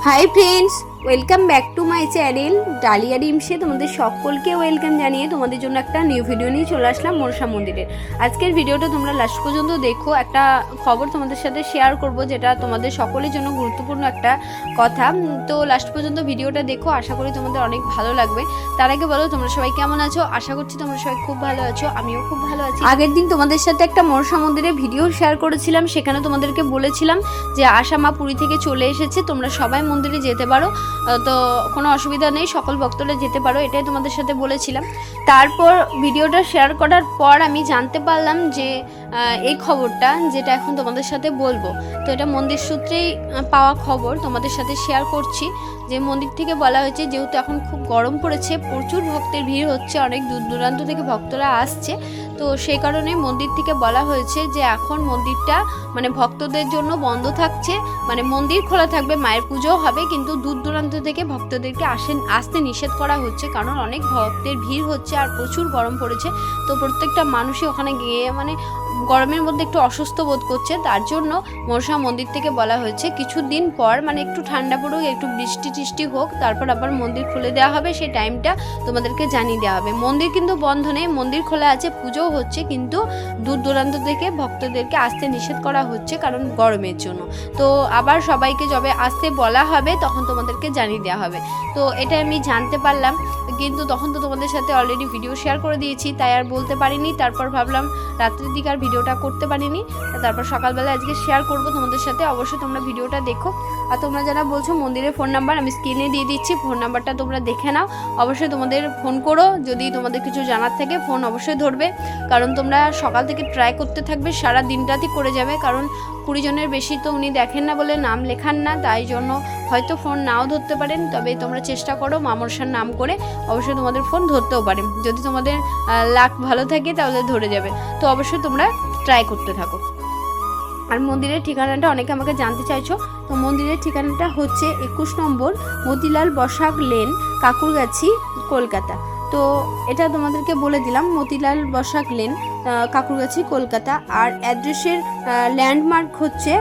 High friends, welcome back to my channel Dalia ডিমসে। তোমাদের সকলকে ওয়েলকাম জানিয়ে তোমাদের জন্য একটা নিউ ভিডিও নিয়ে চলে আসলাম মনসা মন্দিরের। আজকের ভিডিওটা তোমরা লাস্ট পর্যন্ত দেখো। একটা খবর তোমাদের সাথে শেয়ার করব, যেটা তোমাদের সকলের জন্য গুরুত্বপূর্ণ একটা কথা। তো লাস্ট পর্যন্ত ভিডিওটা দেখো, আশা করি তোমাদের অনেক ভালো লাগবে। তার আগে বলো তোমরা সবাই কেমন আছো? আশা করছি তোমরা সবাই খুব ভালো আছো, আমিও খুব ভালো আছি। আগের দিন তোমাদের সাথে একটা মনসা মন্দিরের ভিডিও শেয়ার করেছিলাম, সেখানে তোমাদেরকে বলেছিলাম যে আশা মা পুরী থেকে চলে এসেছে, তোমরা সবাই মন্দিরে যেতে পারো, তো কোনো অসুবিধা নেই, সকল ভক্তরা যেতে পারো, এটাই তোমাদের সাথে বলেছিলাম। তারপর ভিডিওটা শেয়ার করার পর আমি জানতে পারলাম যে এই খবরটা, যেটা এখন তোমাদের সাথে বলবো, তো এটা মন্দির সূত্রেই পাওয়া খবর, তোমাদের সাথে শেয়ার করছি। যে মন্দির থেকে বলা হয়েছে, যেহেতু এখন খুব গরম পড়েছে, প্রচুর ভক্তের ভিড় হচ্ছে, অনেক দূর দূরান্ত থেকে ভক্তরা আসছে, তো সেই কারণে মন্দির থেকে বলা হয়েছে যে এখন মন্দিরটা মানে ভক্তদের জন্য বন্ধ থাকছে, মানে মন্দির খোলা থাকবে, মায়ের পুজোও হবে, কিন্তু দূর দূরান্ত থেকে ভক্তদেরকে আসতে নিষেধ করা হচ্ছে, কারণ অনেক ভক্তের ভিড় হচ্ছে আর প্রচুর গরম পড়েছে। তো প্রত্যেকটা মানুষই ওখানে গিয়ে মানে গরমের মধ্যে একটু অসুস্থ বোধ করছে, তার জন্য মনসা মন্দির থেকে বলা হয়েছে কিছুদিন পর, মানে একটু ঠান্ডা পড়ুক, একটু বৃষ্টি টিষ্টি হোক, তারপর আবার মন্দির খুলে দেওয়া হবে, সেই টাইমটা তোমাদেরকে জানিয়ে দেওয়া হবে। মন্দির কিন্তু বন্ধ নেই, মন্দির খোলা আছে, পুজোও হচ্ছে, কিন্তু দূর দূরান্ত থেকে ভক্তদেরকে আসতে নিষেধ করা হচ্ছে কারণ গরমের জন্য। তো আবার সবাইকে যবে আসতে বলা হবে তখন তোমাদেরকে জানিয়ে দেওয়া হবে। তো এটা আমি জানতে পারলাম, কিন্তু তখন তো তোমাদের সাথে অলরেডি ভিডিও শেয়ার করে দিয়েছি, তাই আর বলতে পারিনি। তারপর ভাবলাম রাত্রের দিকে আর ভিডিওটা করতে পারিনি, তারপর সকালবেলা আজকে শেয়ার করব তোমাদের সাথে। অবশ্যই তোমরা ভিডিওটা দেখো। আর তোমরা যারা বলছো মন্দিরের ফোন নাম্বার আমি স্ক্রিনে দিয়ে দিচ্ছি, ফোন নাম্বারটা তোমরা দেখে নাও। অবশ্যই তোমাদের ফোন করো, যদি তোমাদের কিছু জানার থাকে ফোন অবশ্যই ধরবে, কারণ তোমরা সকাল থেকে ট্রাই করতে থাকবে, সারা দিন রাতই করে যাবে, কারণ 20 জনের বেশি তো উনি দেখেন না বলে নাম লেখান না, তাই জন্য হয়তো ফোন নাও ধরতে পারেন, তবে তোমরা চেষ্টা করো মা মনসার নাম করে, অবশ্যই তোমাদের ফোন ধরতেও পারে, যদি তোমাদের লাক ভালো থাকে তাহলে ধরে যাবে। তো অবশ্যই তোমরা ট্রাই করতে থাকো। আর মন্দিরের ঠিকানাটা অনেকে আমাকে জানতে চাইছো, তো মন্দিরের ঠিকানাটা হচ্ছে 21 নম্বর মতিলাল বসাক লেন, কাকুরগাছি, কলকাতা। তো এটা তোমাদেরকে বলে দিলাম, মতিলাল বসাক লেন, কাকুরগাছি, কলকাতা। আর অ্যাড্রেসের ল্যান্ডমার্ক হচ্ছে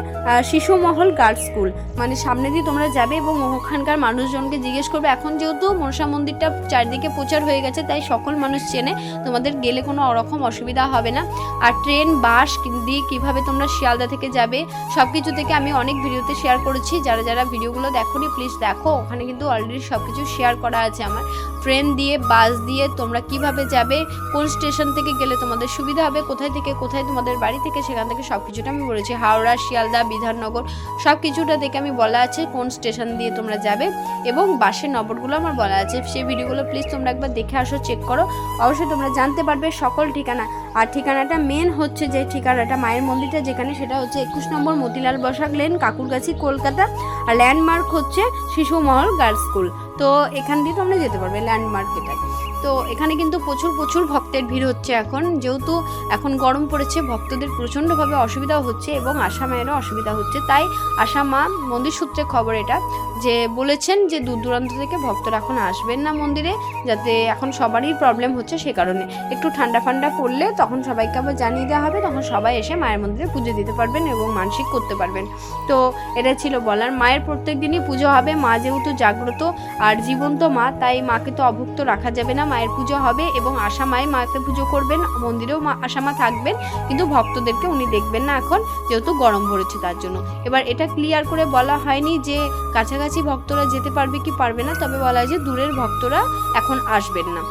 শিশুমহল গার্লস স্কুল, মানে সামনে দিয়ে তোমরা যাবে এবং ওখানকার মানুষজনকে জিজ্ঞেস করবে। এখন যেহেতু মনসা মন্দিরটা চারদিকে প্রচার হয়ে গেছে, তাই সকল মানুষ চেনে, তোমাদের গেলে কোনো রকম অসুবিধা হবে না। আর ট্রেন বাস দিয়ে কীভাবে তোমরা শিয়ালদা থেকে যাবে সব কিছু থেকে আমি অনেক ভিডিওতে শেয়ার করেছি, যারা যারা ভিডিওগুলো দেখোনি প্লিজ দেখো, ওখানে কিন্তু অলরেডি সব কিছু শেয়ার করা আছে আমার। ট্রেন দিয়ে বাস দিয়ে তোমরা কিভাবে যাবে, কোন স্টেশন থেকে গেলে তোমাদের সুবিধা হবে, কোথায় থেকে কোথায় তোমাদের বাড়ি থেকে, সেখান থেকে সব কিছুটা আমি বলেছি। হাওড়া, শিয়ালদা, বিধাননগর সব কিছুটা থেকে আমি বলা আছে কোন স্টেশন দিয়ে তোমরা যাবে, এবং বাসের নম্বরগুলো আমার বলা আছে। সেই ভিডিওগুলো প্লিজ তোমরা একবার দেখে আসো, চেক করো, অবশ্যই তোমরা জানতে পারবে সকল ঠিকানা। আর ঠিকানাটা মেন হচ্ছে যে ঠিকানাটা মায়ের মন্দিরটা যেখানে, সেটা হচ্ছে 21 নম্বর মতিলাল বসাক লেন, কাকুরগাছি, কলকাতা। আর ল্যান্ডমার্ক হচ্ছে শিশুমহল গার্লস স্কুল। তো এখান দিয়ে তোমরা যেতে পারবে ল্যান্ডমার্ক এটা। তো এখানে কিন্তু প্রচুর ভক্তের ভিড় হচ্ছে এখন, যেহেতু এখন গরম পড়েছে, ভক্তদের প্রচণ্ডভাবে অসুবিধাও হচ্ছে এবং আশা মায়েরও অসুবিধা হচ্ছে। তাই আশা মা মন্দির সূত্রে খবর এটা, যে বলেছেন যে দূর দূরান্ত থেকে ভক্তরা এখন আসবেন না মন্দিরে, যাতে এখন সবারই প্রবলেম হচ্ছে, সে কারণে একটু ঠান্ডা ফান্ডা পড়লে তখন সবাইকে আবার জানিয়ে দেওয়া হবে, তখন সবাই এসে মায়ের মন্দিরে পুজো দিতে পারবেন এবং মানসিক করতে পারবেন। তো এটা ছিল বলার। মায়ের প্রত্যেক দিনই পুজো হবে, মা যেহেতু জাগ্রত আর জীবন্ত মা, তাই মাকে তো অভুক্ত রাখা যাবে না, মায়ের পুজো হবে এবং আশা মাই মাকে পুজো করবেন, মন্দিরেও আশা মা থাকবেন, কিন্তু ভক্তদেরকে উনি দেখবেন না এখন, যেহেতু গরম পড়েছে তার জন্য। এবার এটা ক্লিয়ার করে বলা হয়নি যে কাছাকাছি ভক্তরা যেতে পারবে কি পারবে না, তবে বলা হয় যে দূরের ভক্তরা এখন আসবেন না,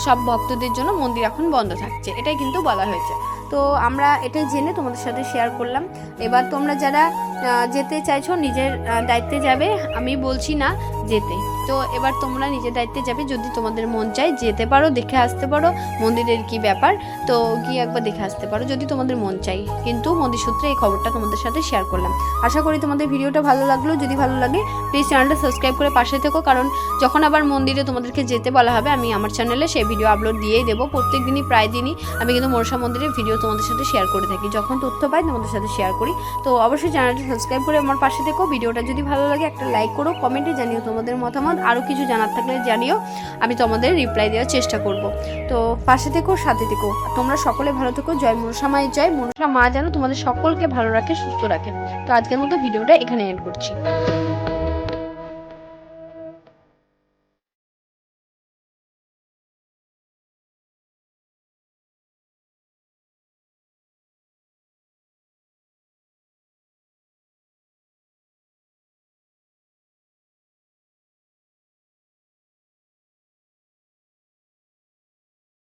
সব ভক্তদের জন্য মন্দির এখন বন্ধ থাকছে, এটাই কিন্তু বলা হয়েছে। তো আমরা এটাই জেনে তোমাদের সাথে শেয়ার করলাম। এবার তোমরা যারা যেতে চাইছো নিজের দায়িত্বে যাবে, আমি বলছি না যেতে, তো এবার তোমরা নিজের দায়িত্বে যাবে, যদি তোমাদের মন চায় যেতে পারো, দেখে আসতে পারো মন্দিরের কি ব্যাপার, তো গিয়ে একবার দেখে আসতে পারো যদি তোমাদের মন চাই। কিন্তু মন্দির সূত্রে এই খবরটা তোমাদের সাথে শেয়ার করলাম। আশা করি তোমাদের ভিডিওটা ভালো লাগলো, যদি ভালো লাগে প্লিজ চ্যানেলটা সাবস্ক্রাইব করে পাশে থেকো, কারণ যখন আবার মন্দিরে তোমাদেরকে যেতে বলা হবে আমি আমার চ্যানেলে সেই ভিডিও আপলোড দিয়েই দেবো। প্রত্যেক দিনই প্রায় দিনই আমি কিন্তু মনসা মন্দিরের ভিডিও তোমাদের সাথে শেয়ার করে থাকি, যখন তথ্য পাই তোমাদের সাথে শেয়ার করি। তো অবশ্যই চ্যানেলটা সাবস্ক্রাইব করে আমার পাশে থেকো। ভিডিওটা যদি ভালো লাগে একটা লাইক করো, কমেন্টে জানিও তোমাদের মতামত, আরও কিছু জানার থাকলে জানিও, আমি তোমাদের রিপ্লাই দেওয়ার চেষ্টা করব। তো পাশে থেকো, সাথে থেকো, তোমরা সকলে ভালো থেকো। জয় মনসা মায়ের জয়। মনসা মা যেন তোমাদের সকলকে ভালো রাখে, সুস্থ রাখে। তো আজকের মতো ভিডিওটা এখানে এন্ড করছি।